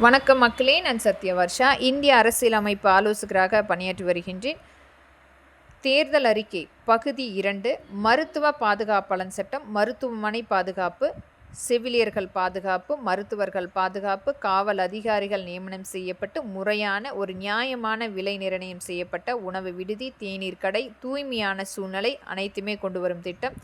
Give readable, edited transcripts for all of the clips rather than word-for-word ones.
வணக்கம் மக்களே, நான் சத்யவர்ஷா. இந்திய அரசியலமைப்பு ஆலோசகராக பணியாற்றி வருகின்றேன். தேர்தல் அறிக்கை பகுதி 2 மருத்துவ பாதுகாப்பாளர் சட்டம், மருத்துவமனை பாதுகாப்பு, செவிலியர்கள் பாதுகாப்பு, மருத்துவர்கள் பாதுகாப்பு, காவல் அதிகாரிகள் நியமனம் செய்யப்பட்டு முறையான ஒரு நியாயமான விலை நிர்ணயம் செய்யப்பட்ட உணவு விடுதி, தேநீர் கடை, தூய்மையான சூழ்நிலை அனைத்துமே கொண்டு வரும் திட்டம்.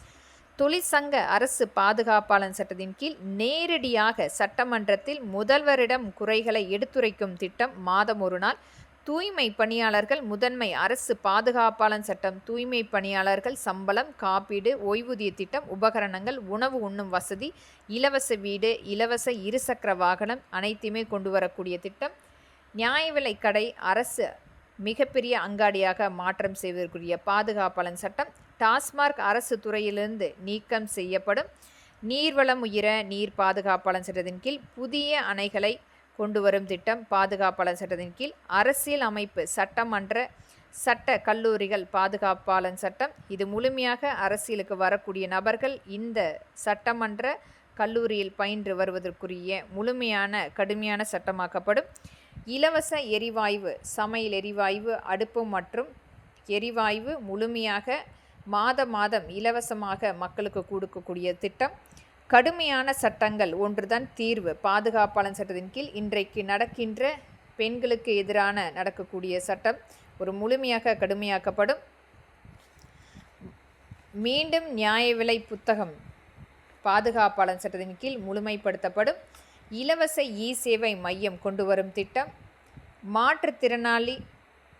தொழிற்சங்க அரசு பாதுகாப்பாளர் சட்டத்தின் கீழ் நேரடியாக சட்டமன்றத்தில் முதல்வரிடம் குறைகளை எடுத்துரைக்கும் திட்டம். மாதம் ஒரு நாள். தூய்மை பணியாளர்கள் முதன்மை அரசு பாதுகாப்பாளர் சட்டம். தூய்மை பணியாளர்கள் சம்பளம், காப்பீடு, ஓய்வூதிய திட்டம், உபகரணங்கள், உணவு உண்ணும் வசதி, இலவச வீடு, இலவச இருசக்கர வாகனம் அனைத்துமே கொண்டு வரக்கூடிய திட்டம். நியாய விலை கடை அரசு மிகப்பெரிய அங்காடியாக மாற்றம் செய்வதற்குரிய பாதுகாப்பாளர் சட்டம். டாஸ்மார்க் அரசு துறையிலிருந்து நீக்கம் செய்யப்படும். நீர்வளம் உயர நீர் பாதுகாப்பாளர் சட்டத்தின் கீழ் புதிய அணைகளை கொண்டு வரும் திட்டம். பாதுகாப்பாளர் சட்டத்தின் கீழ் அரசியல் அமைப்பு சட்டமன்ற சட்ட கல்லூரிகள் பாதுகாப்பாளர் சட்டம். இது முழுமையாக அரசியலுக்கு வரக்கூடிய நபர்கள் இந்த சட்டமன்ற கல்லூரியில் பயின்று வருவதற்குரிய முழுமையான கடுமையான சட்டமாக்கப்படும். இலவச எரிவாயு, சமையல் எரிவாயு, அடுப்பு மற்றும் எரிவாயு முழுமையாக மாதம் இலவசமாக மக்களுக்கு கொடுக்கக்கூடிய திட்டம். கடுமையான சட்டங்கள் ஒன்றுதான் தீர்வு. பாதுகாப்பாளர் சட்டத்தின் கீழ் இன்றைக்கு நடக்கின்ற பெண்களுக்கு எதிரான நடக்கக்கூடிய சட்டம் ஒரு முழுமையாக கடுமையாக்கப்படும். மீண்டும் நியாய விலை புத்தகம் பாதுகாப்பாளர் சட்டத்தின் கீழ் முழுமைப்படுத்தப்படும். இலவச சேவை மையம் கொண்டு வரும் திட்டம். மாற்றுத்திறனாளி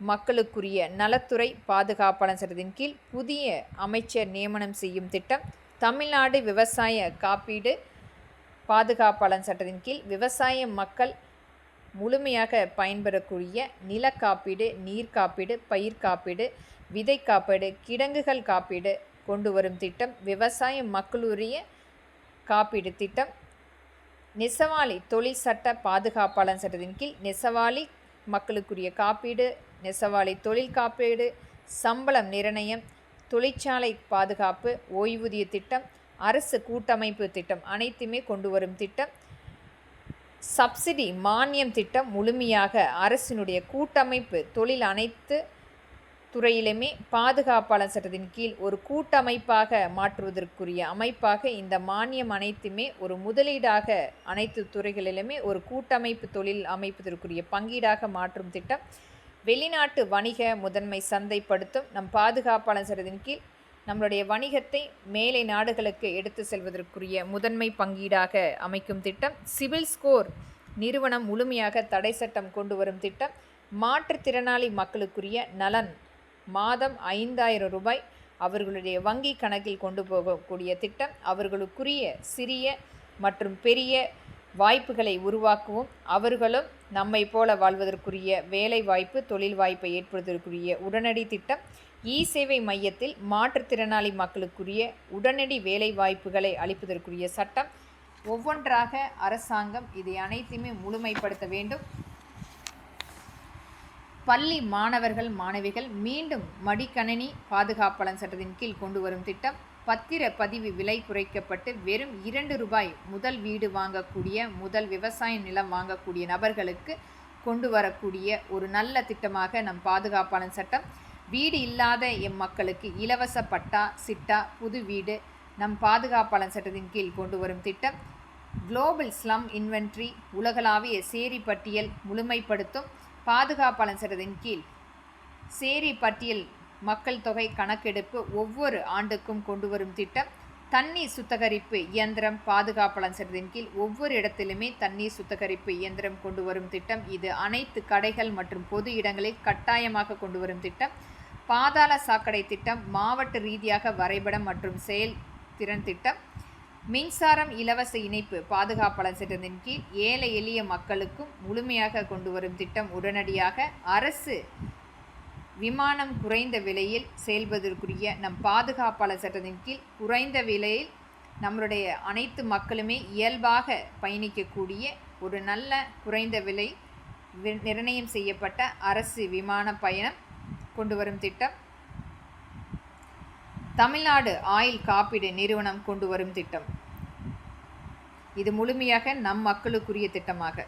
மக்களுக்குரிய நலத்துறை பாதுகாப்பாளர் சட்டத்தின் கீழ் புதிய அமைச்சர் நியமனம் செய்யும் திட்டம். தமிழ்நாடு விவசாய காப்பீடு பாதுகாப்பாளர் சட்டத்தின் கீழ் விவசாய மக்கள் முழுமையாக பயன்பெறக்கூடிய நில காப்பீடு, நீர் காப்பீடு, பயிர் காப்பீடு, விதை காப்பீடு, கிடங்குகள் காப்பீடு கொண்டு வரும் திட்டம். விவசாய மக்களுடைய காப்பீடு திட்டம். நெசவாளி தொழில் சட்ட பாதுகாப்பாளர் சட்டத்தின் கீழ் நெசவாளி மக்களுக்குரிய காப்பீடு, நெசவாளி தொழில் காப்பீடு, சம்பளம் நிர்ணயம், தொழிற்சாலை பாதுகாப்பு, ஓய்வூதிய திட்டம், அரசு கூட்டமைப்பு திட்டம் அனைத்துமே கொண்டு வரும் திட்டம். சப்சிடி மானியம் திட்டம் முழுமையாக அரசினுடைய கூட்டமைப்பு தொழில் அனைத்து துறையிலுமே பாதுகாப்பாளர் சட்டத்தின் கீழ் ஒரு கூட்டமைப்பாக மாற்றுவதற்குரிய அமைப்பாக இந்த மானியம் அனைத்துமே ஒரு முதலீடாக அனைத்து துறைகளிலுமே ஒரு கூட்டமைப்பு தொழில் அமைப்பதற்குரிய பங்கீடாக மாற்றும் திட்டம். வெளிநாட்டு வணிக முதன்மை சந்தைப்படுத்தும். நம் பாதுகாப்பாளர் சட்டத்தின் கீழ் நம்மளுடைய வணிகத்தை மேலை நாடுகளுக்கு எடுத்து செல்வதற்குரிய முதன்மை பங்கீடாக அமைக்கும் திட்டம். சிவில் ஸ்கோர் நிறுவனம் முழுமையாக தடை சட்டம் கொண்டு வரும் திட்டம். மாற்றுத்திறனாளி மக்களுக்குரிய நலன் மாதம் 5000 ரூபாய் அவர்களுடைய வங்கி கணக்கில் கொண்டு போகக்கூடிய திட்டம். அவர்களுக்குரிய சிறிய மற்றும் பெரிய வாய்ப்புகளை உருவாக்கவும் அவர்களும் நம்மை போல வாழ்வதற்குரிய வேலை வாய்ப்பு, தொழில் வாய்ப்பை ஏற்படுவதற்குரிய உடனடி திட்டம். சேவை மையத்தில் மாற்றுத்திறனாளி மக்களுக்குரிய உடனடி வேலை வாய்ப்புகளை அளிப்பதற்குரிய சட்டம். ஒவ்வொன்றாக அரசாங்கம் இதை அனைத்துமே முழுமைப்படுத்த வேண்டும். பள்ளி மாணவர்கள் மாணவிகள் மீண்டும் மடிக்கணினி பாதுகாப்பாளர் சட்டத்தின் கீழ் கொண்டு வரும் திட்டம். பத்திர பதிவு விலை குறைக்கப்பட்டு வெறும் 2 ரூபாய் முதல் வீடு வாங்கக்கூடிய, முதல் விவசாய நிலம் வாங்கக்கூடிய நபர்களுக்கு கொண்டு வரக்கூடிய ஒரு நல்ல திட்டமாக நம் பாதுகாப்பாளர் சட்டம். வீடு இல்லாத மக்களுக்கு இலவச பட்டா, சிட்டா, புது வீடு நம் பாதுகாப்பாளர் சட்டத்தின் கீழ் கொண்டு வரும் திட்டம். குளோபல் ஸ்லம் இன்வென்ட்ரி உலகளாவிய சேரி பட்டியல் முழுமைப்படுத்தும். பாதுகாப்பாளர் சட்டத்தின் கீழ் சேரி பட்டியல் மக்கள் தொகை கணக்கெடுப்பு ஒவ்வொரு ஆண்டுக்கும் கொண்டு வரும் திட்டம். தண்ணீர் சுத்திகரிப்பு இயந்திரம் பாதுகாப்பாளர் சட்டத்தின் கீழ் ஒவ்வொரு இடத்திலுமே தண்ணீர் சுத்திகரிப்பு இயந்திரம் கொண்டு வரும் திட்டம். இது அனைத்து கடைகள் மற்றும் பொது இடங்களில் கட்டாயமாக கொண்டு வரும் திட்டம். பாதாள சாக்கடை திட்டம் மாவட்ட ரீதியாக வரைபடம் மற்றும் செயல்திறன் திட்டம். மின்சாரம் இலவச இணைப்பு பாதுகாப்பாளர் சட்டத்தின் கீழ் ஏழை எளிய மக்களுக்கும் முழுமையாக கொண்டு வரும் திட்டம். உடனடியாக அரசு விமானம் குறைந்த விலையில் செயல்பதற்குரிய நம் பாதுகாப்பாளர் சட்டத்தின் கீழ் குறைந்த விலையில் நம்மளுடைய அனைத்து மக்களுமே இயல்பாக பயணிக்கக்கூடிய ஒரு நல்ல குறைந்த விலை நிர்ணயம் செய்யப்பட்ட அரசு விமான பயணம் கொண்டு வரும் திட்டம். தமிழ்நாடு ஆயில் காப்பீடு நிறுவனம் கொண்டு வரும் திட்டம். இது முழுமையாக நம் மக்களுக்குரிய திட்டமாக